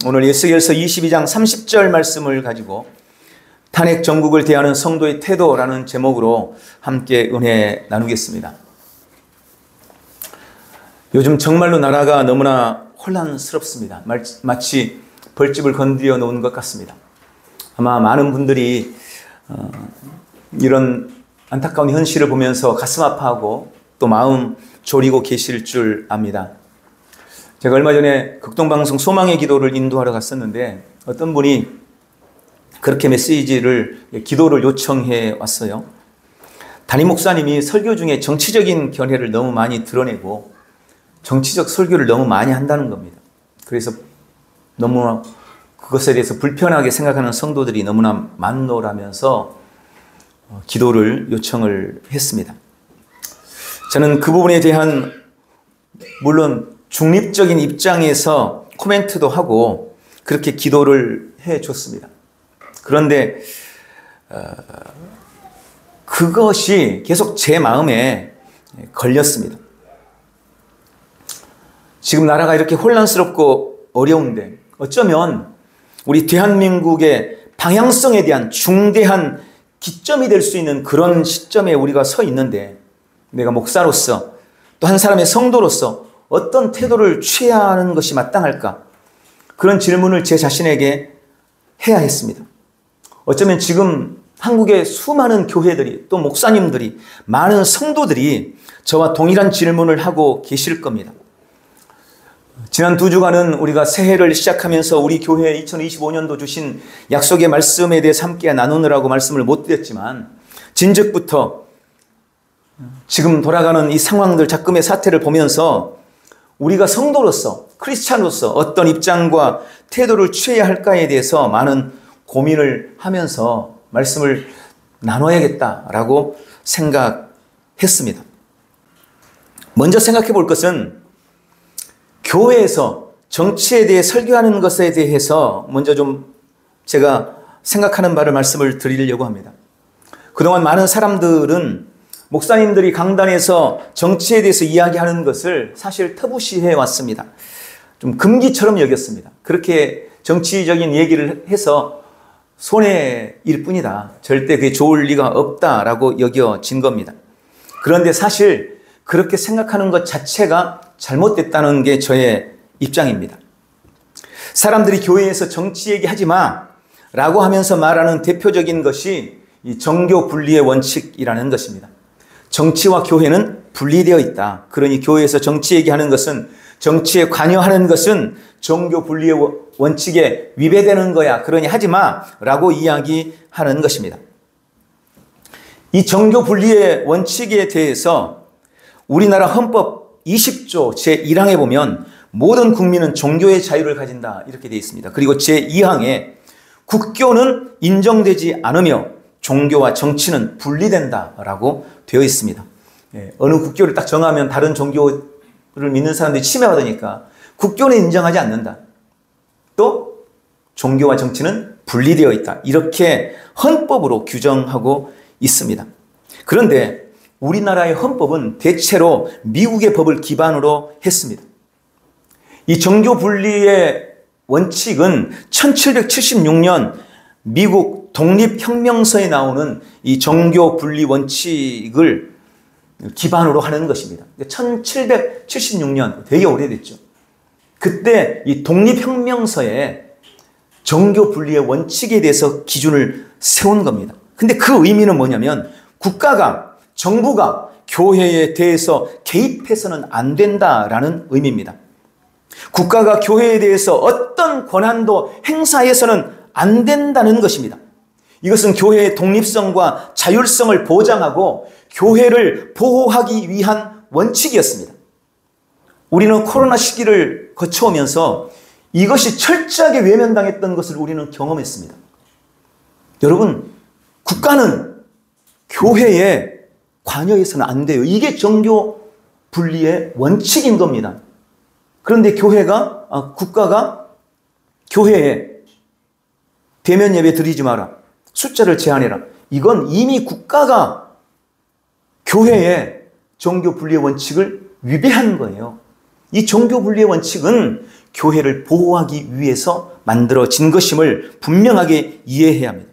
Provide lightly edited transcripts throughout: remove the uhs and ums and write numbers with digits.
오늘 에스겔서 22장 30절 말씀을 가지고 탄핵 정국을 대하는 성도의 태도라는 제목으로 함께 은혜 나누겠습니다. 요즘 정말로 나라가 너무나 혼란스럽습니다. 마치 벌집을 건드려 놓은 것 같습니다. 아마 많은 분들이 이런 안타까운 현실을 보면서 가슴 아파하고 또 마음 졸이고 계실 줄 압니다. 제가 얼마 전에 극동방송 소망의 기도를 인도하러 갔었는데 어떤 분이 그렇게 기도를 요청해 왔어요. 담임 목사님이 설교 중에 정치적인 견해를 너무 많이 드러내고 정치적 설교를 너무 많이 한다는 겁니다. 그래서 너무 그것에 대해서 불편하게 생각하는 성도들이 너무나 많노라면서 기도를 요청을 했습니다. 저는 그 부분에 대한 물론 중립적인 입장에서 코멘트도 하고 그렇게 기도를 해줬습니다. 그런데 그것이 계속 제 마음에 걸렸습니다. 지금 나라가 이렇게 혼란스럽고 어려운데 어쩌면 우리 대한민국의 방향성에 대한 중대한 기점이 될 수 있는 그런 시점에 우리가 서 있는데 내가 목사로서 또 한 사람의 성도로서 어떤 태도를 취해야 하는 것이 마땅할까? 그런 질문을 제 자신에게 해야 했습니다. 어쩌면 지금 한국의 수많은 교회들이 또 목사님들이 많은 성도들이 저와 동일한 질문을 하고 계실 겁니다. 지난 2주간은 우리가 새해를 시작하면서 우리 교회에 2025년도 주신 약속의 말씀에 대해서 함께 나누느라고 말씀을 못 드렸지만 진즉부터 지금 돌아가는 이 상황들 작금의 사태를 보면서 우리가 성도로서 크리스찬으로서 어떤 입장과 태도를 취해야 할까에 대해서 많은 고민을 하면서 말씀을 나눠야겠다라고 생각했습니다. 먼저 생각해 볼 것은 교회에서 정치에 대해 설교하는 것에 대해서 먼저 좀 제가 생각하는 바를 말씀을 드리려고 합니다. 그동안 많은 사람들은 목사님들이 강단에서 정치에 대해서 이야기하는 것을 사실 터부시해 왔습니다. 좀 금기처럼 여겼습니다. 그렇게 정치적인 얘기를 해서 손해일 뿐이다. 절대 그게 좋을 리가 없다라고 여겨진 겁니다. 그런데 사실 그렇게 생각하는 것 자체가 잘못됐다는 게 저의 입장입니다. 사람들이 교회에서 정치 얘기하지 마 라고 하면서 말하는 대표적인 것이 이 정교 분리의 원칙이라는 것입니다. 정치와 교회는 분리되어 있다. 그러니 교회에서 정치 얘기하는 것은 정치에 관여하는 것은 정교 분리의 원칙에 위배되는 거야. 그러니 하지 마 라고 이야기하는 것입니다. 이 정교 분리의 원칙에 대해서 우리나라 헌법 20조 제1항에 보면 모든 국민은 종교의 자유를 가진다 이렇게 되어 있습니다. 그리고 제2항에 국교는 인정되지 않으며 종교와 정치는 분리된다라고 되어 있습니다. 어느 국교를 딱 정하면 다른 종교를 믿는 사람들이 침해받으니까 국교는 인정하지 않는다. 또 종교와 정치는 분리되어 있다. 이렇게 헌법으로 규정하고 있습니다. 그런데 우리나라의 헌법은 대체로 미국의 법을 기반으로 했습니다. 이 정교 분리의 원칙은 1776년 미국 독립혁명서에 나오는 이 정교 분리 원칙을 기반으로 하는 것입니다. 1776년 되게 오래됐죠. 그때 이 독립혁명서에 정교 분리의 원칙에 대해서 기준을 세운 겁니다. 근데 그 의미는 뭐냐면 국가가 정부가 교회에 대해서 개입해서는 안 된다라는 의미입니다. 국가가 교회에 대해서 어떤 권한도 행사해서는 안 된다는 것입니다. 이것은 교회의 독립성과 자율성을 보장하고 교회를 보호하기 위한 원칙이었습니다. 우리는 코로나 시기를 거쳐오면서 이것이 철저하게 외면당했던 것을 우리는 경험했습니다. 여러분, 국가는 교회에 관여해서는 안 돼요. 이게 정교 분리의 원칙인 겁니다. 그런데 국가가 교회에 대면 예배 드리지 마라. 숫자를 제한해라. 이건 이미 국가가 교회의 정교 분리의 원칙을 위배한 거예요. 이 정교 분리의 원칙은 교회를 보호하기 위해서 만들어진 것임을 분명하게 이해해야 합니다.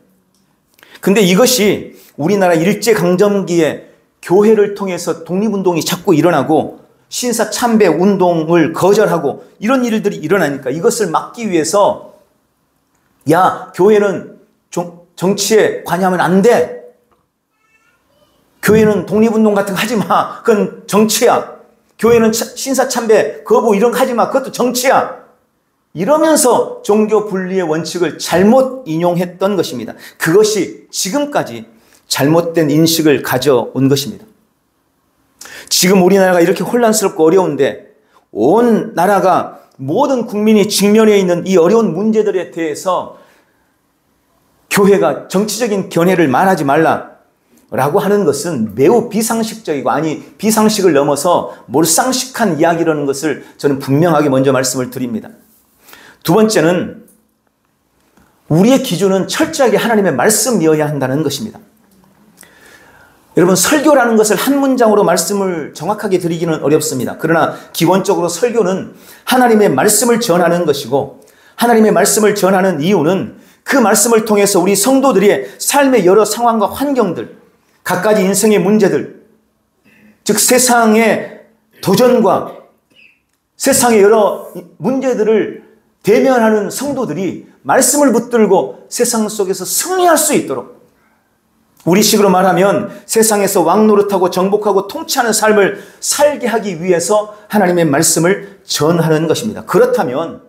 근데 이것이 우리나라 일제강점기에 교회를 통해서 독립운동이 자꾸 일어나고 신사참배 운동을 거절하고 이런 일들이 일어나니까 이것을 막기 위해서 야, 교회는 정치에 관여하면 안 돼. 교회는 독립운동 같은 거 하지 마. 그건 정치야. 교회는 신사참배 거부 이런 거 하지 마. 그것도 정치야. 이러면서 종교 분리의 원칙을 잘못 인용했던 것입니다. 그것이 지금까지 잘못된 인식을 가져온 것입니다. 지금 우리나라가 이렇게 혼란스럽고 어려운데 온 나라가 모든 국민이 직면해 있는 이 어려운 문제들에 대해서 교회가 정치적인 견해를 말하지 말라라고 하는 것은 매우 비상식적이고 아니 비상식을 넘어서 몰상식한 이야기라는 것을 저는 분명하게 먼저 말씀을 드립니다. 두 번째는 우리의 기준은 철저하게 하나님의 말씀이어야 한다는 것입니다. 여러분, 설교라는 것을 한 문장으로 말씀을 정확하게 드리기는 어렵습니다. 그러나 기본적으로 설교는 하나님의 말씀을 전하는 것이고 하나님의 말씀을 전하는 이유는 그 말씀을 통해서 우리 성도들의 삶의 여러 상황과 환경들, 갖가지 인생의 문제들, 즉 세상의 도전과 세상의 여러 문제들을 대면하는 성도들이 말씀을 붙들고 세상 속에서 승리할 수 있도록 우리식으로 말하면 세상에서 왕노릇하고 정복하고 통치하는 삶을 살게 하기 위해서 하나님의 말씀을 전하는 것입니다. 그렇다면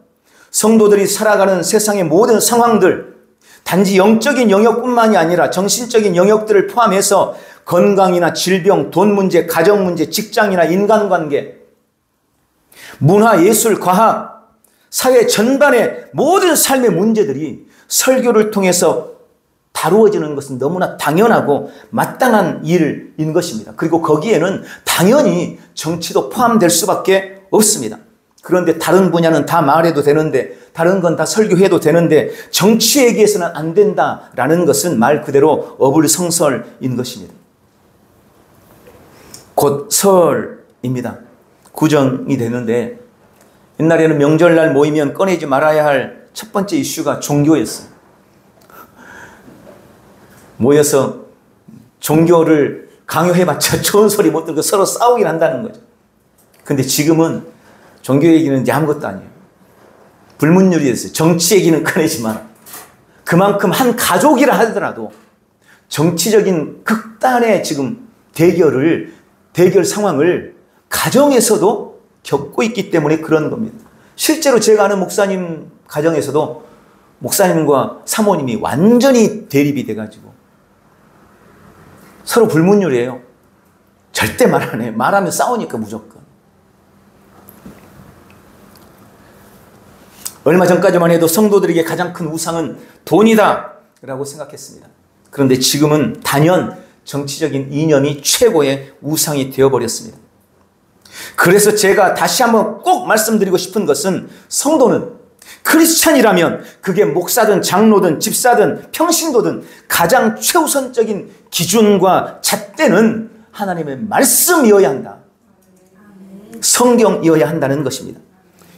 성도들이 살아가는 세상의 모든 상황들, 단지 영적인 영역뿐만이 아니라 정신적인 영역들을 포함해서 건강이나 질병, 돈 문제, 가정 문제, 직장이나 인간관계, 문화, 예술, 과학, 사회 전반의 모든 삶의 문제들이 설교를 통해서 다루어지는 것은 너무나 당연하고 마땅한 일인 것입니다. 그리고 거기에는 당연히 정치도 포함될 수밖에 없습니다. 그런데 다른 분야는 다 말해도 되는데 다른 건 다 설교해도 되는데 정치 얘기해서는 안 된다라는 것은 말 그대로 어불성설인 것입니다. 곧 설입니다. 구정이 되는데 옛날에는 명절날 모이면 꺼내지 말아야 할 첫 번째 이슈가 종교였어요. 모여서 종교를 강요해봤자 좋은 소리 못 듣고 서로 싸우긴 한다는 거죠. 근데 지금은 종교 얘기는 이제 아무것도 아니에요. 불문율이 됐어요. 정치 얘기는 꺼내지 마라. 그만큼 한 가족이라 하더라도 정치적인 극단의 지금 대결 상황을 가정에서도 겪고 있기 때문에 그런 겁니다. 실제로 제가 아는 목사님 가정에서도 목사님과 사모님이 완전히 대립이 돼가지고 서로 불문율이에요. 절대 말 안 해요. 말하면 싸우니까 무조건. 얼마 전까지만 해도 성도들에게 가장 큰 우상은 돈이다 라고 생각했습니다. 그런데 지금은 단연 정치적인 이념이 최고의 우상이 되어버렸습니다. 그래서 제가 다시 한번 꼭 말씀드리고 싶은 것은 성도는 크리스찬이라면 그게 목사든 장로든 집사든 평신도든 가장 최우선적인 기준과 잣대는 하나님의 말씀이어야 한다. 성경이어야 한다는 것입니다.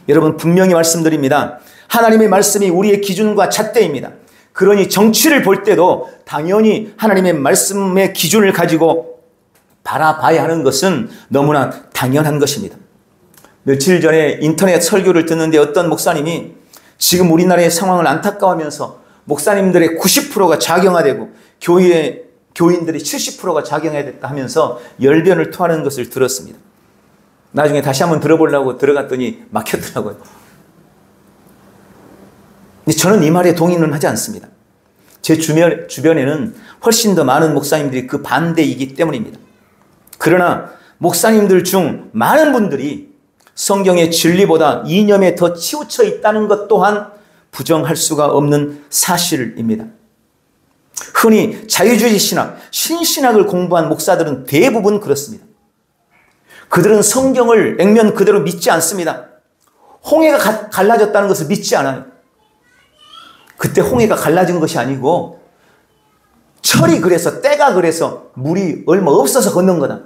여러분, 분명히 말씀드립니다. 하나님의 말씀이 우리의 기준과 잣대입니다. 그러니 정치를 볼 때도 당연히 하나님의 말씀의 기준을 가지고 바라봐야 하는 것은 너무나 당연한 것입니다. 며칠 전에 인터넷 설교를 듣는데 어떤 목사님이 지금 우리나라의 상황을 안타까워하면서 목사님들의 90%가 자경화되고 교인들의 70%가 자경화됐다 하면서 열변을 토하는 것을 들었습니다. 나중에 다시 한번 들어보려고 들어갔더니 막혔더라고요. 근데 저는 이 말에 동의는 하지 않습니다. 제 주변에는 훨씬 더 많은 목사님들이 그 반대이기 때문입니다. 그러나 목사님들 중 많은 분들이 성경의 진리보다 이념에 더 치우쳐 있다는 것 또한 부정할 수가 없는 사실입니다. 흔히 자유주의 신학, 신신학을 공부한 목사들은 대부분 그렇습니다. 그들은 성경을 액면 그대로 믿지 않습니다. 홍해가 갈라졌다는 것을 믿지 않아요. 그때 홍해가 갈라진 것이 아니고 철이 그래서 때가 그래서 물이 얼마 없어서 건넌 거다.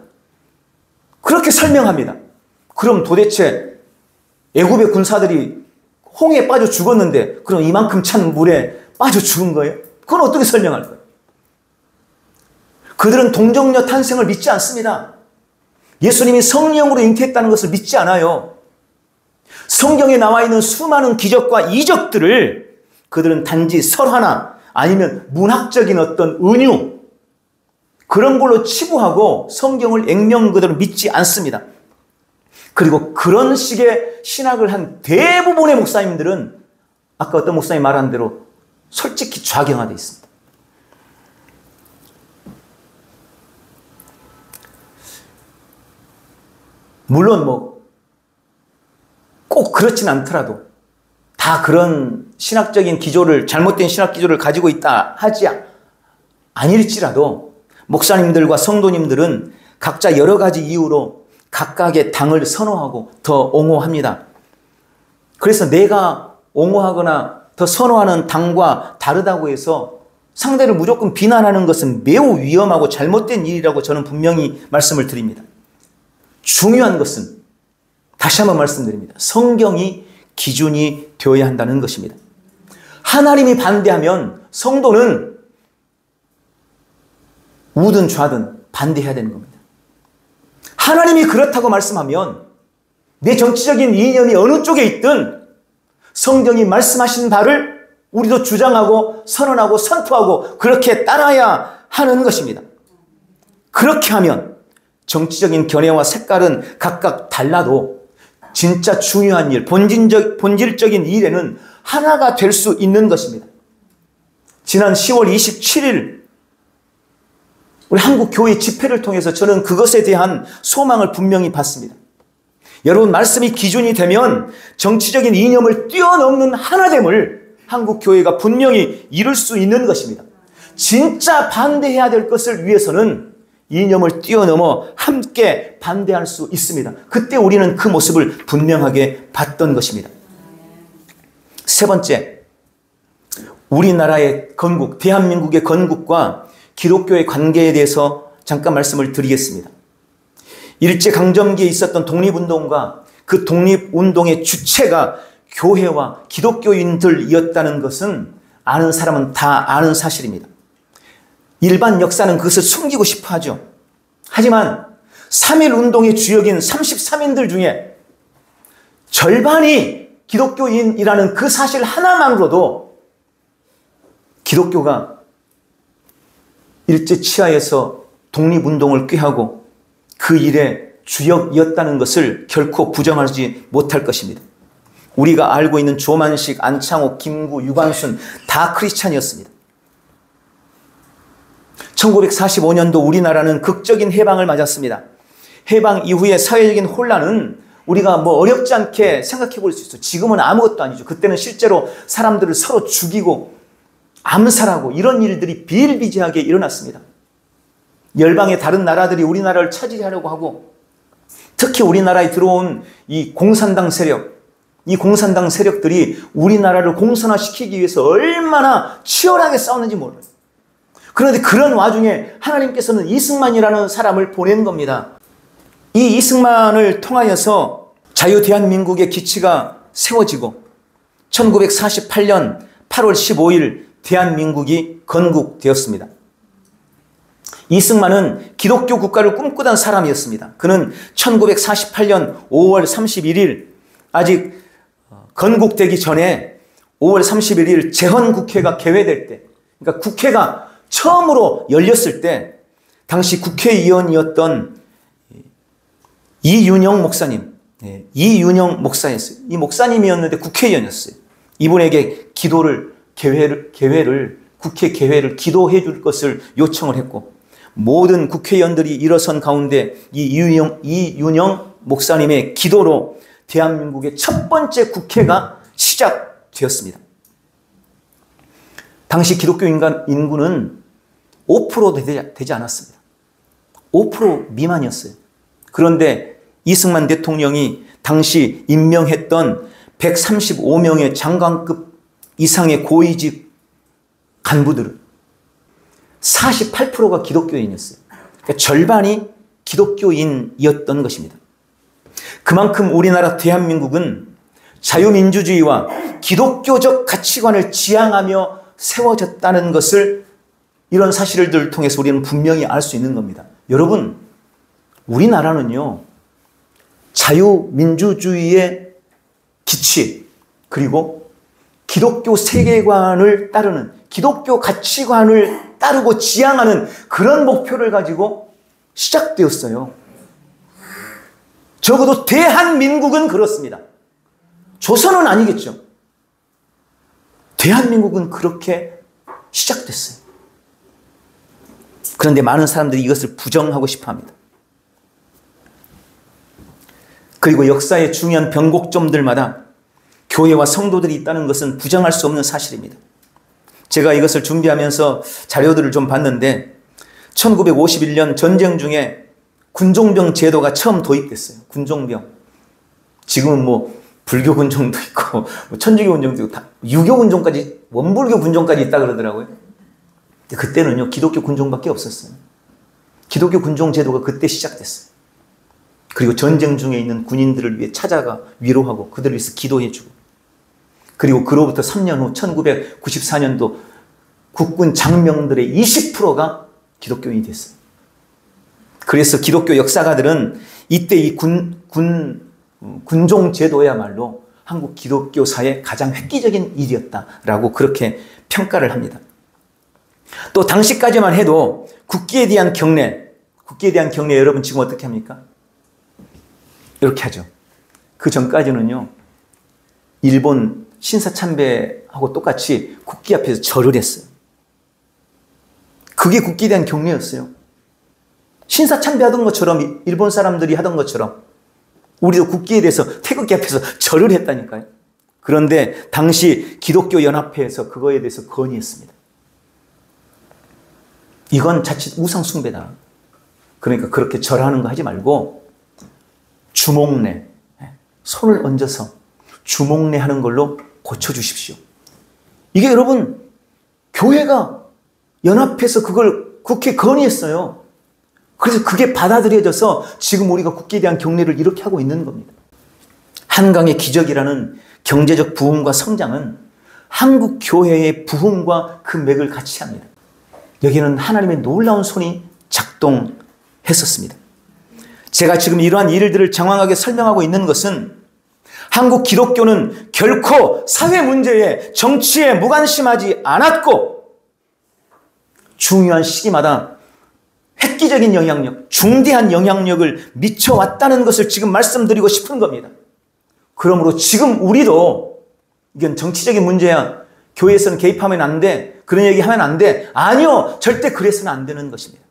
그렇게 설명합니다. 그럼 도대체 애굽의 군사들이 홍해에 빠져 죽었는데 그럼 이만큼 찬 물에 빠져 죽은 거예요? 그건 어떻게 설명할 거예요? 그들은 동정녀 탄생을 믿지 않습니다. 예수님이 성령으로 잉태했다는 것을 믿지 않아요. 성경에 나와 있는 수많은 기적과 이적들을 그들은 단지 설화나 아니면 문학적인 어떤 은유, 그런 걸로 치부하고 성경을 액면 그대로 믿지 않습니다. 그리고 그런 식의 신학을 한 대부분의 목사님들은 아까 어떤 목사님이 말한 대로 솔직히 좌경화되어 있습니다. 물론 꼭 그렇진 않더라도 다 그런 신학적인 기조를, 잘못된 신학 기조를 가지고 있다 하지 아닐지라도 목사님들과 성도님들은 각자 여러 가지 이유로 각각의 당을 선호하고 더 옹호합니다. 그래서 내가 옹호하거나 더 선호하는 당과 다르다고 해서 상대를 무조건 비난하는 것은 매우 위험하고 잘못된 일이라고 저는 분명히 말씀을 드립니다. 중요한 것은 다시 한번 말씀드립니다. 성경이 기준이 되어야 한다는 것입니다. 하나님이 반대하면 성도는 우든 좌든 반대해야 되는 겁니다. 하나님이 그렇다고 말씀하면 내 정치적인 이념이 어느 쪽에 있든 성경이 말씀하신 바를 우리도 주장하고 선언하고 선포하고 그렇게 따라야 하는 것입니다. 그렇게 하면 정치적인 견해와 색깔은 각각 달라도 진짜 중요한 일, 본질적인 일에는 하나가 될 수 있는 것입니다. 지난 10월 27일 우리 한국교회 집회를 통해서 저는 그것에 대한 소망을 분명히 받습니다. 여러분, 말씀이 기준이 되면 정치적인 이념을 뛰어넘는 하나됨을 한국교회가 분명히 이룰 수 있는 것입니다. 진짜 반대해야 될 것을 위해서는 이념을 뛰어넘어 함께 반대할 수 있습니다. 그때 우리는 그 모습을 분명하게 봤던 것입니다. 세 번째, 우리나라의 건국, 대한민국의 건국과 기독교의 관계에 대해서 잠깐 말씀을 드리겠습니다. 일제강점기에 있었던 독립운동과 그 독립운동의 주체가 교회와 기독교인들이었다는 것은 아는 사람은 다 아는 사실입니다. 일반 역사는 그것을 숨기고 싶어 하죠. 하지만 3.1운동의 주역인 33인들 중에 절반이 기독교인이라는 그 사실 하나만으로도 기독교가 일제 치하에서 독립운동을 꾀하고 그 일의 주역이었다는 것을 결코 부정하지 못할 것입니다. 우리가 알고 있는 조만식, 안창호, 김구, 유관순 다 크리스찬이었습니다. 1945년도 우리나라는 극적인 해방을 맞았습니다. 해방 이후의 사회적인 혼란은 우리가 어렵지 않게 생각해 볼 수 있어요. 지금은 아무것도 아니죠. 그때는 실제로 사람들을 서로 죽이고 암살하고 이런 일들이 비일비재하게 일어났습니다. 열방의 다른 나라들이 우리나라를 차지하려고 하고 특히 우리나라에 들어온 이 공산당 세력, 이 공산당 세력들이 우리나라를 공산화시키기 위해서 얼마나 치열하게 싸웠는지 몰라요. 그런데 그런 와중에 하나님께서는 이승만이라는 사람을 보낸 겁니다. 이 이승만을 통하여서 자유 대한민국의 기치가 세워지고 1948년 8월 15일 대한민국이 건국되었습니다. 이승만은 기독교 국가를 꿈꾸던 사람이었습니다. 그는 1948년 5월 31일 아직 건국되기 전에 5월 31일 재헌국회가 개회될 때, 그러니까 국회가 처음으로 열렸을 때 당시 국회의원이었던 이윤영 목사님, 이윤영 목사였어요. 이 목사님이었는데 국회의원이었어요. 이분에게 국회 개회를 기도해 줄 것을 요청을 했고 모든 국회의원들이 일어선 가운데 이윤영 목사님의 기도로 대한민국의 첫 번째 국회가 시작되었습니다. 당시 기독교 인구는 5% 되지 않았습니다. 5% 미만이었어요. 그런데 이승만 대통령이 당시 임명했던 135명의 장관급 이상의 고위직 간부들은 48%가 기독교인이었어요. 그러니까 절반이 기독교인이었던 것입니다. 그만큼 우리나라 대한민국은 자유민주주의와 기독교적 가치관을 지향하며 세워졌다는 것을 이런 사실들을 통해서 우리는 분명히 알 수 있는 겁니다. 여러분, 우리나라는요, 자유민주주의의 기치, 그리고 기독교 세계관을 따르는, 기독교 가치관을 따르고 지향하는 그런 목표를 가지고 시작되었어요. 적어도 대한민국은 그렇습니다. 조선은 아니겠죠. 대한민국은 그렇게 시작됐어요. 그런데 많은 사람들이 이것을 부정하고 싶어 합니다. 그리고 역사의 중요한 변곡점들마다 교회와 성도들이 있다는 것은 부정할 수 없는 사실입니다. 제가 이것을 준비하면서 자료들을 좀 봤는데 1951년 전쟁 중에 군종병 제도가 처음 도입됐어요. 군종병. 지금은 뭐 불교 군종도 있고 뭐 천주교 군종도 있고 다 유교 군종까지, 원불교 군종까지 있다 그러더라고요. 근데 그때는요, 기독교 군종밖에 없었어요. 기독교 군종 제도가 그때 시작됐어요. 그리고 전쟁 중에 있는 군인들을 위해 찾아가 위로하고 그들을 위해서 기도해주고, 그리고 그로부터 3년 후 1994년도 국군 장병들의 20%가 기독교인이 됐어요. 그래서 기독교 역사가들은 이때 이 군종 제도야말로 한국 기독교사의 가장 획기적인 일이었다라고 그렇게 평가를 합니다. 또 당시까지만 해도 국기에 대한 경례 여러분 지금 어떻게 합니까? 이렇게 하죠. 그 전까지는요, 일본 신사참배하고 똑같이 국기 앞에서 절을 했어요. 그게 국기에 대한 경례였어요. 신사참배 하던 것처럼, 일본 사람들이 하던 것처럼 우리도 국기에 대해서 태극기 앞에서 절을 했다니까요. 그런데 당시 기독교 연합회에서 그거에 대해서 건의했습니다. 이건 자칫 우상 숭배다. 그러니까 그렇게 절하는 거 하지 말고 주목례, 손을 얹어서 주목례 하는 걸로 고쳐주십시오. 이게 여러분, 교회가 연합해서 그걸 국회에 건의했어요. 그래서 그게 받아들여져서 지금 우리가 국기에 대한 경례를 이렇게 하고 있는 겁니다. 한강의 기적이라는 경제적 부흥과 성장은 한국 교회의 부흥과 그 맥을 같이 합니다. 여기는 하나님의 놀라운 손이 작동했었습니다. 제가 지금 이러한 일들을 장황하게 설명하고 있는 것은 한국 기독교는 결코 사회 문제에, 정치에 무관심하지 않았고 중요한 시기마다 획기적인 영향력, 중대한 영향력을 미쳐왔다는 것을 지금 말씀드리고 싶은 겁니다. 그러므로 지금 우리도 이건 정치적인 문제야, 교회에서는 개입하면 안 돼, 그런 얘기 하면 안 돼. 아니요, 절대 그래서는 안 되는 것입니다.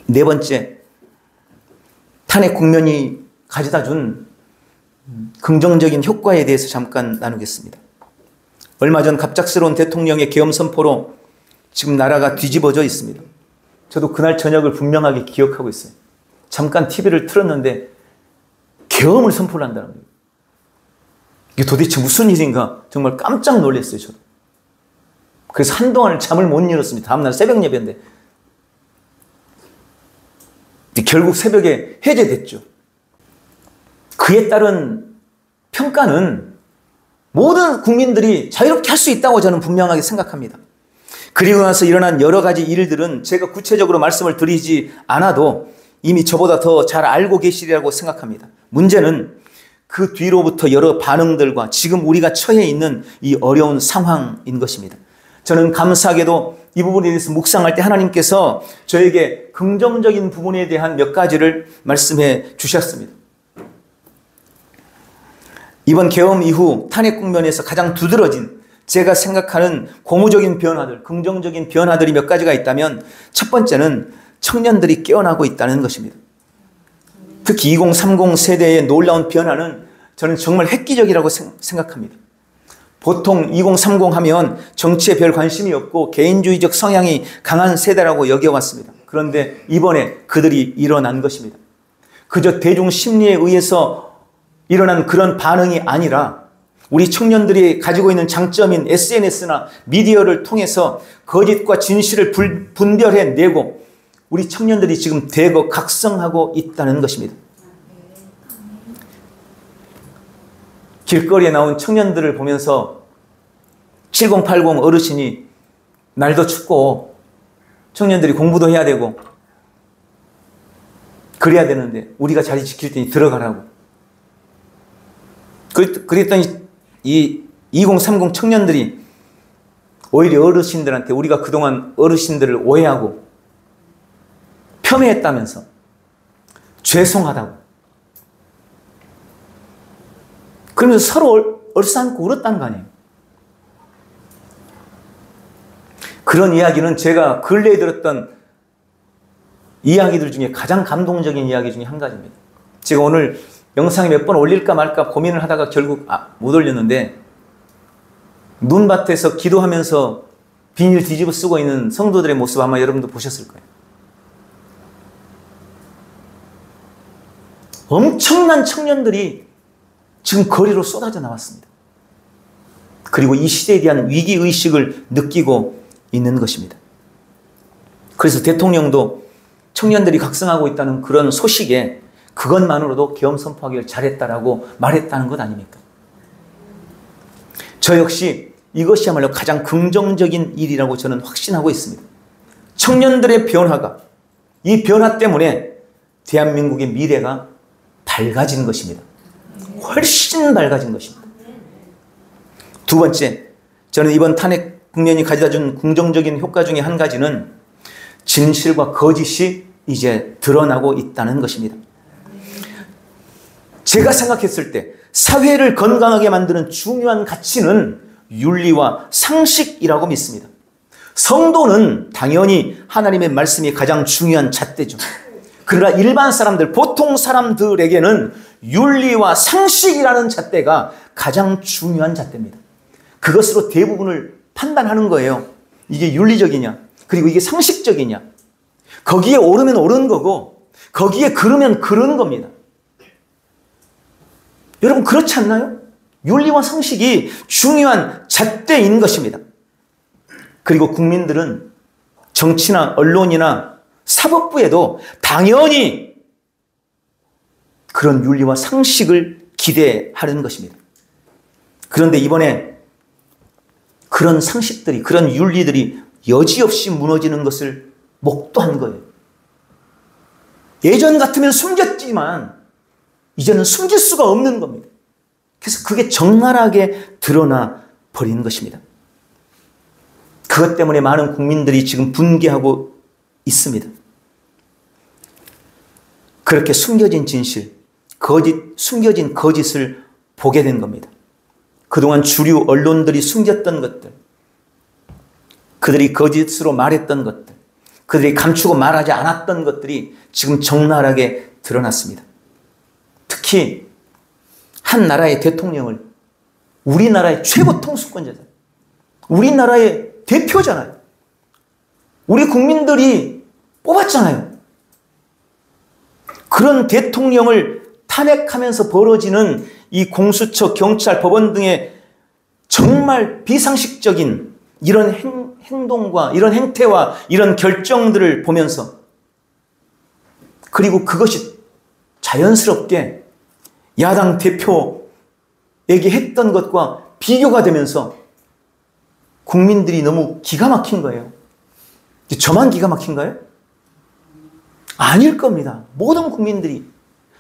네 번째, 탄핵 국면이 가져다 준 긍정적인 효과에 대해서 잠깐 나누겠습니다. 얼마 전 갑작스러운 대통령의 계엄 선포로 지금 나라가 뒤집어져 있습니다. 저도 그날 저녁을 분명하게 기억하고 있어요. 잠깐 TV를 틀었는데 계엄을 선포를 한다는 거예요. 이게 도대체 무슨 일인가 정말 깜짝 놀랐어요. 저도. 그래서 한동안 잠을 못 이뤘습니다. 다음날 새벽 예배인데 결국 새벽에 해제됐죠. 그에 따른 평가는 모든 국민들이 자유롭게 할 수 있다고 저는 분명하게 생각합니다. 그리고 나서 일어난 여러 가지 일들은 제가 구체적으로 말씀을 드리지 않아도 이미 저보다 더 잘 알고 계시리라고 생각합니다. 문제는 그 뒤로부터 여러 반응들과 지금 우리가 처해 있는 이 어려운 상황인 것입니다. 저는 감사하게도 이 부분에 대해서 묵상할 때 하나님께서 저에게 긍정적인 부분에 대한 몇 가지를 말씀해 주셨습니다. 이번 계엄 이후 탄핵 국면에서 가장 두드러진 제가 생각하는 고무적인 변화들, 긍정적인 변화들이 몇 가지가 있다면 첫 번째는 청년들이 깨어나고 있다는 것입니다. 특히 2030 세대의 놀라운 변화는 저는 정말 획기적이라고 생각합니다. 보통 2030 하면 정치에 별 관심이 없고 개인주의적 성향이 강한 세대라고 여겨왔습니다. 그런데 이번에 그들이 일어난 것입니다. 그저 대중 심리에 의해서 일어난 그런 반응이 아니라 우리 청년들이 가지고 있는 장점인 SNS나 미디어를 통해서 거짓과 진실을 분별해내고 우리 청년들이 지금 대거 각성하고 있다는 것입니다. 길거리에 나온 청년들을 보면서 7080 어르신이 날도 춥고 청년들이 공부도 해야 되고 그래야 되는데 우리가 자리 지킬 테니 들어가라고. 그랬더니 이 2030 청년들이 오히려 어르신들한테 우리가 그동안 어르신들을 오해하고 폄훼했다면서 죄송하다고. 그러면서 서로 얼싸안고 울었다는 거 아니에요. 그런 이야기는 제가 근래에 들었던 이야기들 중에 가장 감동적인 이야기 중에 한 가지입니다. 제가 오늘 영상에 몇 번 올릴까 말까 고민을 하다가 결국 못 올렸는데, 눈밭에서 기도하면서 비닐 뒤집어 쓰고 있는 성도들의 모습 아마 여러분도 보셨을 거예요. 엄청난 청년들이 지금 거리로 쏟아져 나왔습니다. 그리고 이 시대에 대한 위기의식을 느끼고 있는 것입니다. 그래서 대통령도 청년들이 각성하고 있다는 그런 소식에 그것만으로도 계엄 선포하기를 잘했다라고 말했다는 것 아닙니까? 저 역시 이것이야말로 가장 긍정적인 일이라고 저는 확신하고 있습니다. 청년들의 변화가, 이 변화 때문에 대한민국의 미래가 밝아진 것입니다. 훨씬 밝아진 것입니다. 두 번째, 저는 이번 탄핵 국면이 가져다준 긍정적인 효과 중에 한 가지는 진실과 거짓이 이제 드러나고 있다는 것입니다. 제가 생각했을 때 사회를 건강하게 만드는 중요한 가치는 윤리와 상식이라고 믿습니다. 성도는 당연히 하나님의 말씀이 가장 중요한 잣대죠. 그러나 일반 사람들, 보통 사람들에게는 윤리와 상식이라는 잣대가 가장 중요한 잣대입니다. 그것으로 대부분을 판단하는 거예요. 이게 윤리적이냐, 그리고 이게 상식적이냐. 거기에 오르면 오른 거고 거기에 그르면 그르는 겁니다. 여러분 그렇지 않나요? 윤리와 상식이 중요한 잣대인 것입니다. 그리고 국민들은 정치나 언론이나 사법부에도 당연히 그런 윤리와 상식을 기대하는 것입니다. 그런데 이번에 그런 상식들이, 그런 윤리들이 여지없이 무너지는 것을 목도한 거예요. 예전 같으면 숨겼지만 이제는 숨길 수가 없는 겁니다. 그래서 그게 적나라하게 드러나 버린 것입니다. 그것 때문에 많은 국민들이 지금 분개하고 있습니다. 그렇게 숨겨진 진실, 숨겨진 거짓을 보게 된 겁니다. 그동안 주류 언론들이 숨겼던 것들, 그들이 거짓으로 말했던 것들, 그들이 감추고 말하지 않았던 것들이 지금 적나라하게 드러났습니다. 특히 한 나라의 대통령을, 우리나라의 최고 통수권자잖아요. 우리나라의 대표잖아요. 우리 국민들이 뽑았잖아요. 그런 대통령을 탄핵하면서 벌어지는 이 공수처, 경찰, 법원 등의 정말 비상식적인 이런 행동과 이런 행태와 이런 결정들을 보면서, 그리고 그것이 자연스럽게 야당 대표에게 했던 것과 비교가 되면서 국민들이 너무 기가 막힌 거예요. 저만 기가 막힌가요? 아닐 겁니다. 모든 국민들이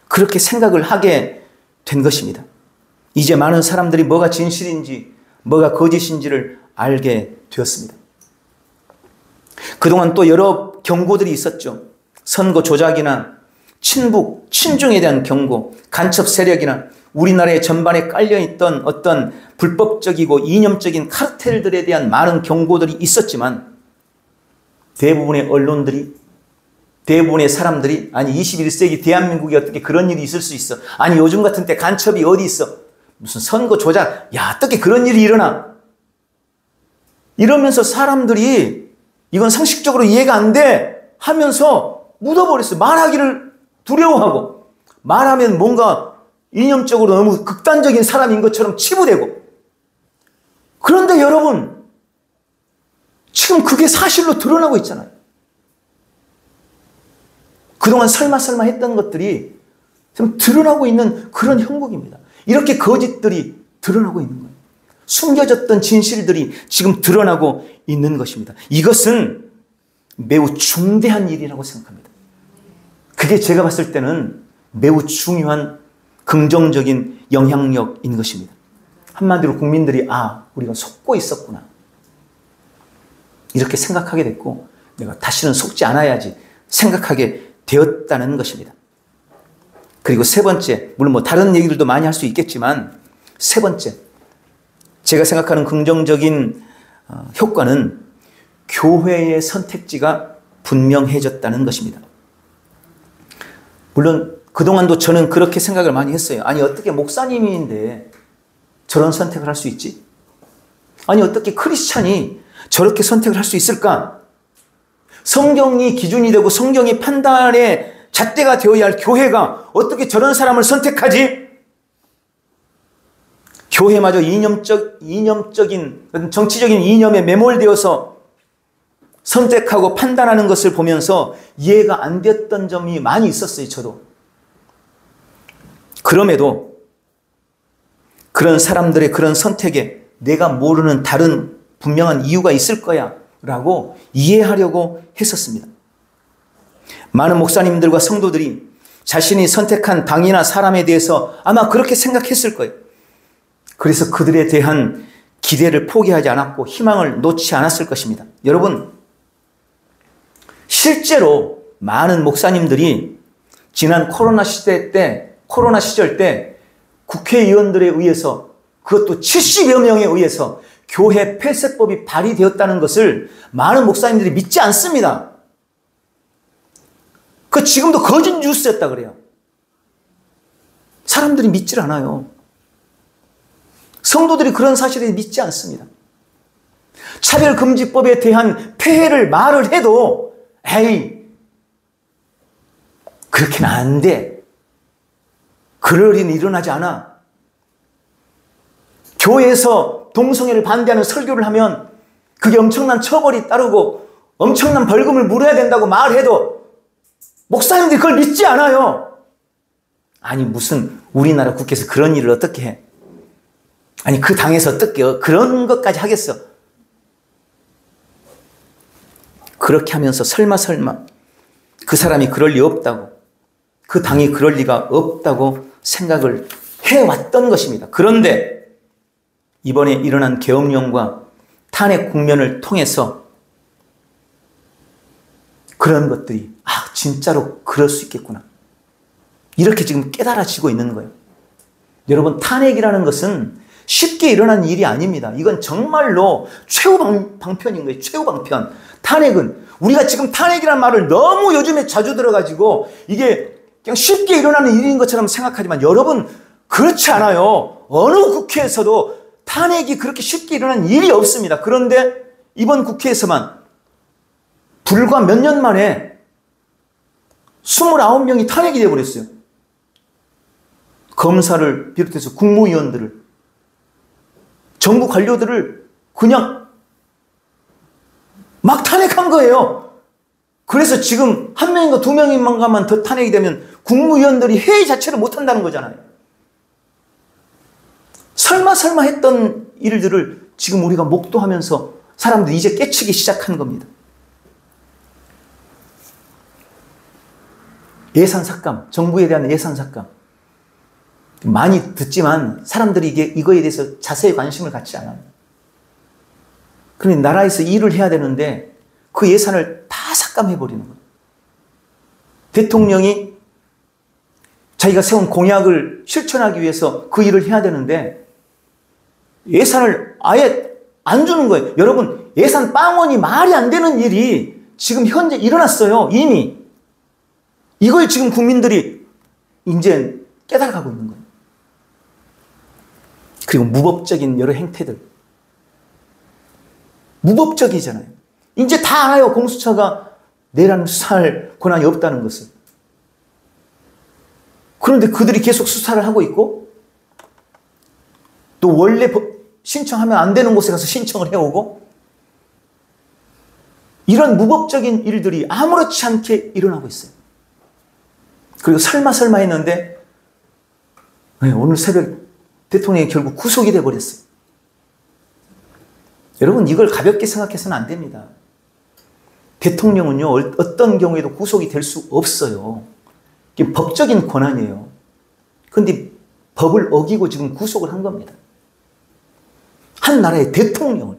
그렇게 생각을 하게 된 것입니다. 이제 많은 사람들이 뭐가 진실인지 뭐가 거짓인지를 알게 되었습니다. 그동안 또 여러 경고들이 있었죠. 선거 조작이나 친북, 친중에 대한 경고, 간첩 세력이나 우리나라의 전반에 깔려있던 어떤 불법적이고 이념적인 카르텔들에 대한 많은 경고들이 있었지만 대부분의 언론들이, 대부분의 사람들이, 아니 21세기 대한민국에 어떻게 그런 일이 있을 수 있어? 아니 요즘 같은 때 간첩이 어디 있어? 무슨 선거 조작, 야 어떻게 그런 일이 일어나? 이러면서 사람들이 이건 상식적으로 이해가 안 돼 하면서 묻어버렸어요. 말하기를 두려워하고, 말하면 뭔가 이념적으로 너무 극단적인 사람인 것처럼 치부되고. 그런데 여러분, 지금 그게 사실로 드러나고 있잖아요. 그동안 설마 했던 것들이 지금 드러나고 있는 그런 형국입니다. 이렇게 거짓들이 드러나고 있는 거예요. 숨겨졌던 진실들이 지금 드러나고 있는 것입니다. 이것은 매우 중대한 일이라고 생각합니다. 그게 제가 봤을 때는 매우 중요한 긍정적인 영향력인 것입니다. 한마디로 국민들이 우리가 속고 있었구나, 이렇게 생각하게 됐고 내가 다시는 속지 않아야지 생각하게 되었다는 것입니다. 그리고 세 번째, 물론 다른 얘기들도 많이 할 수 있겠지만 세 번째, 제가 생각하는 긍정적인 효과는 교회의 선택지가 분명해졌다는 것입니다. 물론 그동안도 저는 그렇게 생각을 많이 했어요. 아니 어떻게 목사님인데 저런 선택을 할 수 있지? 아니 어떻게 크리스찬이 저렇게 선택을 할 수 있을까? 성경이 기준이 되고 성경이 판단의 잣대가 되어야 할 교회가 어떻게 저런 사람을 선택하지? 교회마저 이념적인 정치적인 이념에 매몰되어서 선택하고 판단하는 것을 보면서 이해가 안 됐던 점이 많이 있었어요. 저도. 그럼에도 그런 사람들의 그런 선택에 내가 모르는 다른 분명한 이유가 있을 거야 라고 이해하려고 했었습니다. 많은 목사님들과 성도들이 자신이 선택한 당이나 사람에 대해서 아마 그렇게 생각했을 거예요. 그래서 그들에 대한 기대를 포기하지 않았고 희망을 놓지 않았을 것입니다. 여러분, 실제로 많은 목사님들이 지난 코로나 시절 때 국회의원들에 의해서, 그것도 70여 명에 의해서 교회 폐쇄법이 발의되었다는 것을 많은 목사님들이 믿지 않습니다. 그 지금도 거짓 뉴스였다 그래요. 사람들이 믿질 않아요. 성도들이 그런 사실을 믿지 않습니다. 차별금지법에 대한 폐해를 말을 해도 에이, 그렇게는 안 돼. 그럴 일은 일어나지 않아. 교회에서 동성애를 반대하는 설교를 하면 그게 엄청난 처벌이 따르고 엄청난 벌금을 물어야 된다고 말해도 목사님들이 그걸 믿지 않아요. 아니 무슨 우리나라 국회에서 그런 일을 어떻게 해? 아니 그 당에서 어떻게 그런 것까지 하겠어? 그렇게 하면서 설마 그 사람이 그럴 리 없다고, 그 당이 그럴 리가 없다고 생각을 해왔던 것입니다. 그런데 이번에 일어난 계엄령과 탄핵 국면을 통해서 그런 것들이 진짜로 그럴 수 있겠구나, 이렇게 지금 깨달아지고 있는 거예요. 여러분, 탄핵이라는 것은 쉽게 일어난 일이 아닙니다. 이건 정말로 최후 방편인 거예요. 최후 방편. 탄핵은 우리가 지금 탄핵이라는 말을 너무 요즘에 자주 들어가지고 이게 그냥 쉽게 일어나는 일인 것처럼 생각하지만 여러분, 그렇지 않아요. 어느 국회에서도 탄핵이 그렇게 쉽게 일어난 일이 없습니다. 그런데 이번 국회에서만 불과 몇 년 만에 29명이 탄핵이 되어버렸어요. 검사를 비롯해서 국무위원들을, 정부 관료들을 그냥 막 탄핵한 거예요. 그래서 지금 한 명인가 두 명인가만 더 탄핵이 되면 국무위원들이 회의 자체를 못한다는 거잖아요. 설마 했던 일들을 지금 우리가 목도하면서 사람들이 이제 깨치기 시작한 겁니다. 예산삭감, 정부에 대한 예산삭감. 많이 듣지만 사람들이 이거에 대해서 자세히 관심을 갖지 않아요. 그러니 나라에서 일을 해야 되는데 그 예산을 다 삭감해버리는 거예요. 대통령이 자기가 세운 공약을 실천하기 위해서 그 일을 해야 되는데 예산을 아예 안 주는 거예요. 여러분, 예산 빵원이 말이 안 되는 일이 지금 현재 일어났어요. 이미. 이걸 지금 국민들이 이제 깨달아가고 있는 거예요. 그리고 무법적인 여러 행태들. 무법적이잖아요. 이제 다 알아요. 공수처가 내란 수사할 권한이 없다는 것을. 그런데 그들이 계속 수사를 하고 있고 또 원래 신청하면 안 되는 곳에 가서 신청을 해오고 이런 무법적인 일들이 아무렇지 않게 일어나고 있어요. 그리고 설마 했는데 오늘 새벽 대통령이 결국 구속이 돼버렸어요. 여러분, 이걸 가볍게 생각해서는 안 됩니다. 대통령은요, 어떤 경우에도 구속이 될 수 없어요. 이게 법적인 권한이에요. 그런데 법을 어기고 지금 구속을 한 겁니다. 한 나라의 대통령을.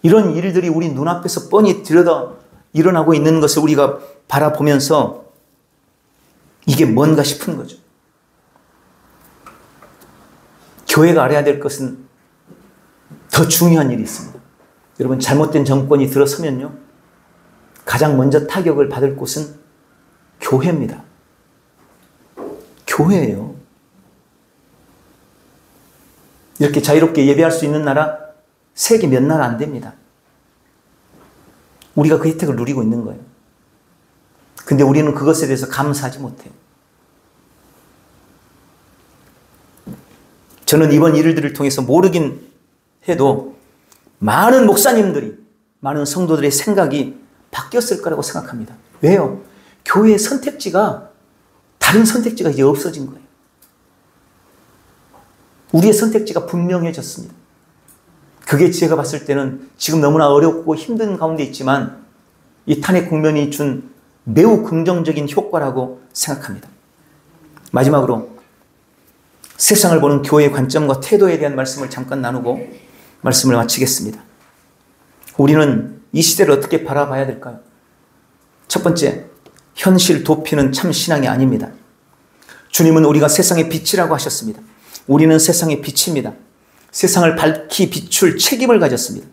이런 일들이 우리 눈앞에서 뻔히 들여다 일어나고 있는 것을 우리가 바라보면서 이게 뭔가 싶은 거죠. 교회가 알아야 될 것은 더 중요한 일이 있습니다. 여러분, 잘못된 정권이 들어서면요, 가장 먼저 타격을 받을 곳은 교회입니다. 교회예요. 이렇게 자유롭게 예배할 수 있는 나라 세계 몇 나라 안 됩니다. 우리가 그 혜택을 누리고 있는 거예요. 근데 우리는 그것에 대해서 감사하지 못해요. 저는 이번 일들을 통해서 모르긴 해도 많은 목사님들이, 많은 성도들의 생각이 바뀌었을 거라고 생각합니다. 왜요? 교회의 선택지가, 다른 선택지가 이제 없어진 거예요. 우리의 선택지가 분명해졌습니다. 그게 제가 봤을 때는 지금 너무나 어렵고 힘든 가운데 있지만 이 탄핵 국면이 준 매우 긍정적인 효과라고 생각합니다. 마지막으로 세상을 보는 교회의 관점과 태도에 대한 말씀을 잠깐 나누고 말씀을 마치겠습니다. 우리는 이 시대를 어떻게 바라봐야 될까요? 첫 번째, 현실 도피는 참 신앙이 아닙니다. 주님은 우리가 세상의 빛이라고 하셨습니다. 우리는 세상의 빛입니다. 세상을 밝히 비출 책임을 가졌습니다.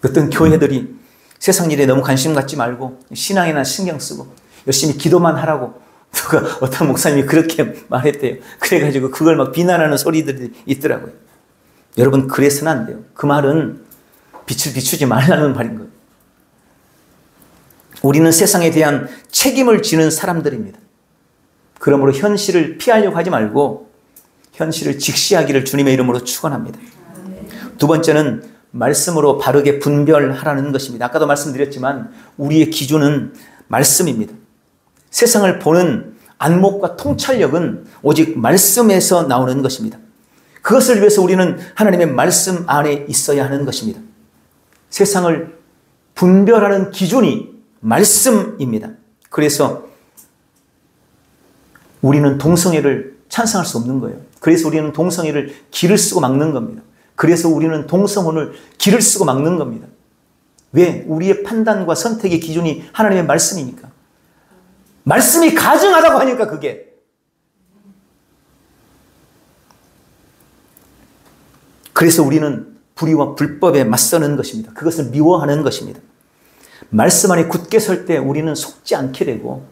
어떤 교회들이 세상 일에 너무 관심 갖지 말고 신앙에나 신경 쓰고 열심히 기도만 하라고 누가 어떤 목사님이 그렇게 말했대요. 그래가지고 그걸 막 비난하는 소리들이 있더라고요. 여러분, 그래서는 안 돼요. 그 말은 빛을 비추지 말라는 말인 거예요. 우리는 세상에 대한 책임을 지는 사람들입니다. 그러므로 현실을 피하려고 하지 말고 현실을 직시하기를 주님의 이름으로 축원합니다. 두 번째는 말씀으로 바르게 분별하라는 것입니다. 아까도 말씀드렸지만 우리의 기준은 말씀입니다. 세상을 보는 안목과 통찰력은 오직 말씀에서 나오는 것입니다. 그것을 위해서 우리는 하나님의 말씀 안에 있어야 하는 것입니다. 세상을 분별하는 기준이 말씀입니다. 그래서 우리는 동성애를 찬성할 수 없는 거예요. 그래서 우리는 동성애를 길을 쓰고 막는 겁니다. 그래서 우리는 동성혼을 길을 쓰고 막는 겁니다. 왜? 우리의 판단과 선택의 기준이 하나님의 말씀이니까. 말씀이 가증하다고 하니까 그게. 그래서 우리는 불의와 불법에 맞서는 것입니다. 그것을 미워하는 것입니다. 말씀 안에 굳게 설 때 우리는 속지 않게 되고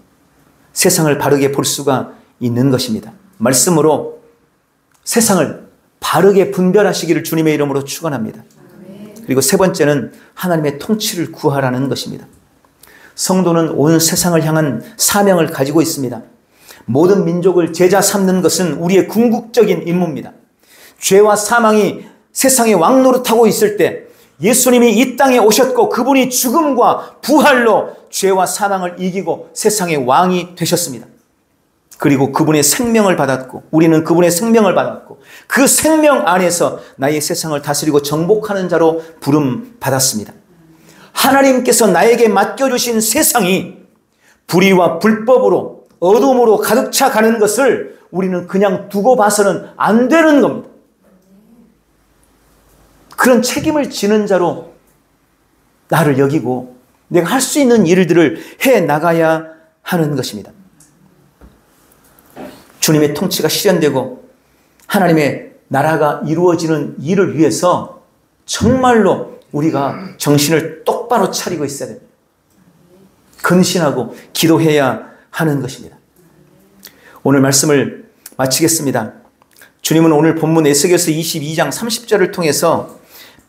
세상을 바르게 볼 수가 있는 것입니다. 말씀으로 세상을 바르게 분별하시기를 주님의 이름으로 축원합니다. 그리고 세 번째는 하나님의 통치를 구하라는 것입니다. 성도는 온 세상을 향한 사명을 가지고 있습니다. 모든 민족을 제자 삼는 것은 우리의 궁극적인 임무입니다. 죄와 사망이 세상에 왕노릇하고 있을 때 예수님이 이 땅에 오셨고 그분이 죽음과 부활로 죄와 사망을 이기고 세상의 왕이 되셨습니다. 그리고 그분의 생명을 받았고 우리는 그분의 생명을 받았고 그 생명 안에서 나의 세상을 다스리고 정복하는 자로 부름 받았습니다. 하나님께서 나에게 맡겨주신 세상이 불의와 불법으로 어둠으로 가득 차 가는 것을 우리는 그냥 두고 봐서는 안 되는 겁니다. 그런 책임을 지는 자로 나를 여기고 내가 할 수 있는 일들을 해 나가야 하는 것입니다. 주님의 통치가 실현되고 하나님의 나라가 이루어지는 일을 위해서 정말로 우리가 정신을 똑바로 차리고 있어야 됩니다. 근신하고 기도해야 하는 것입니다. 오늘 말씀을 마치겠습니다. 주님은 오늘 본문 에스겔서 22장 30절을 통해서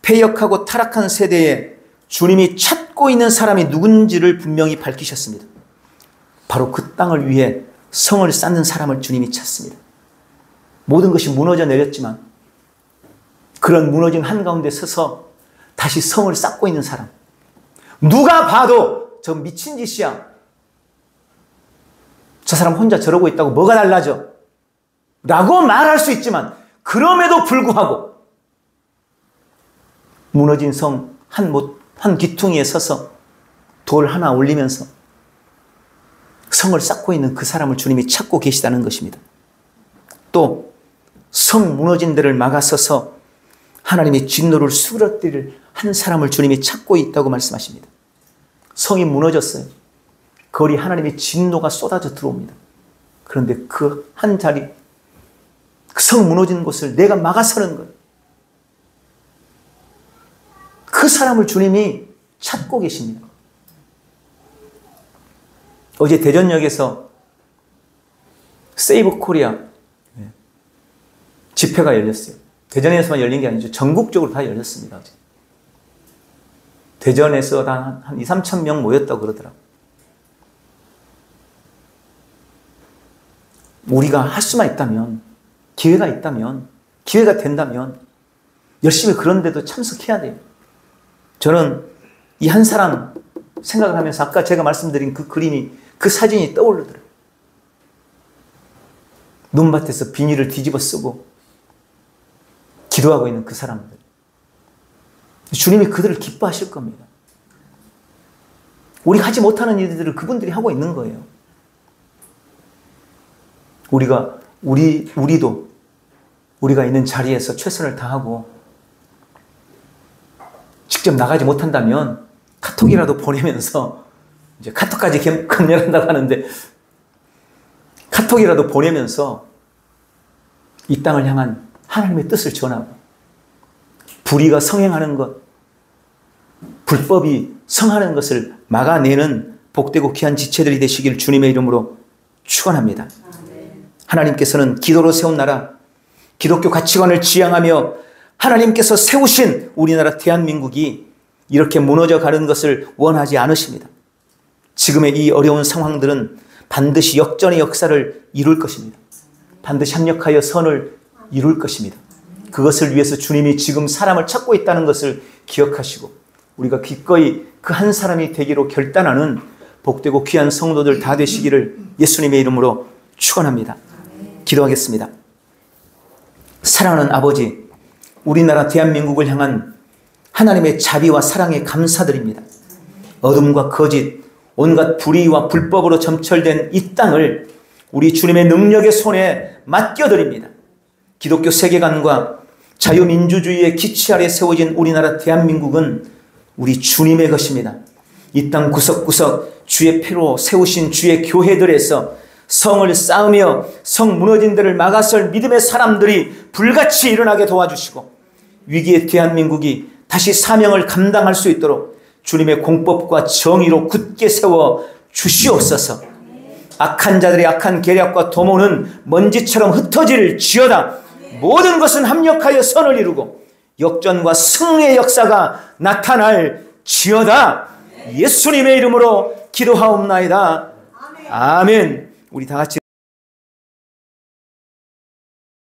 패역하고 타락한 세대에 주님이 찾고 있는 사람이 누군지를 분명히 밝히셨습니다. 바로 그 땅을 위해 성을 쌓는 사람을 주님이 찾습니다. 모든 것이 무너져 내렸지만 그런 무너진 한가운데 서서 다시 성을 쌓고 있는 사람. 누가 봐도 저 미친 짓이야. 저 사람 혼자 저러고 있다고 뭐가 달라져? 라고 말할 수 있지만 그럼에도 불구하고 무너진 성 한 귀퉁이에 서서 돌 하나 올리면서 성을 쌓고 있는 그 사람을 주님이 찾고 계시다는 것입니다. 또 성 무너진 데를 막아서서 하나님의 진노를 수그러뜨릴 한 사람을 주님이 찾고 있다고 말씀하십니다. 성이 무너졌어요. 거리 하나님의 진노가 쏟아져 들어옵니다. 그런데 그 한 자리, 그 성 무너진 곳을 내가 막아서는 거예요. 그 사람을 주님이 찾고 계십니다. 어제 대전역에서 세이브 코리아 집회가 열렸어요. 대전에서만 열린 게 아니죠. 전국적으로 다 열렸습니다. 어제. 대전에서 한 2, 3천 명 모였다고 그러더라고요. 우리가 할 수만 있다면, 기회가 있다면, 기회가 된다면 열심히 그런 데도 참석해야 돼요. 저는 이 한 사람 생각을 하면서 아까 제가 말씀드린 그 그림이, 그 사진이 떠오르더라고요. 눈밭에서 비닐을 뒤집어 쓰고 기도하고 있는 그 사람들. 주님이 그들을 기뻐하실 겁니다. 우리가 하지 못하는 일들을 그분들이 하고 있는 거예요. 우리도 우리가 있는 자리에서 최선을 다하고 직접 나가지 못한다면 카톡이라도 보내면서, 이제 카톡까지 검열한다고 하는데, 카톡이라도 보내면서 이 땅을 향한 하나님의 뜻을 전하고, 불의가 성행하는 것, 불법이 성하는 것을 막아내는 복되고 귀한 지체들이 되시길 주님의 이름으로 축원합니다. 하나님께서는 기도로 세운 나라, 기독교 가치관을 지향하며 하나님께서 세우신 우리나라 대한민국이 이렇게 무너져 가는 것을 원하지 않으십니다. 지금의 이 어려운 상황들은 반드시 역전의 역사를 이룰 것입니다. 반드시 협력하여 선을 이룰 것입니다. 그것을 위해서 주님이 지금 사람을 찾고 있다는 것을 기억하시고 우리가 기꺼이 그 한 사람이 되기로 결단하는 복되고 귀한 성도들 다 되시기를 예수님의 이름으로 축원합니다. 기도하겠습니다. 사랑하는 아버지, 우리나라 대한민국을 향한 하나님의 자비와 사랑에 감사드립니다. 어둠과 거짓, 온갖 불의와 불법으로 점철된 이 땅을 우리 주님의 능력의 손에 맡겨드립니다. 기독교 세계관과 자유민주주의의 기치 아래 세워진 우리나라 대한민국은 우리 주님의 것입니다. 이 땅 구석구석 주의 피로 세우신 주의 교회들에서 성을 쌓으며 성 무너진 데를 막아설 믿음의 사람들이 불같이 일어나게 도와주시고 위기의 대한민국이 다시 사명을 감당할 수 있도록 주님의 공법과 정의로 굳게 세워 주시옵소서. 악한 자들의 악한 계략과 도모는 먼지처럼 흩어질지어다. 모든 것은 합력하여 선을 이루고 역전과 승리의 역사가 나타날지어다. 예수님의 이름으로 기도하옵나이다. 아멘. 우리 다 같이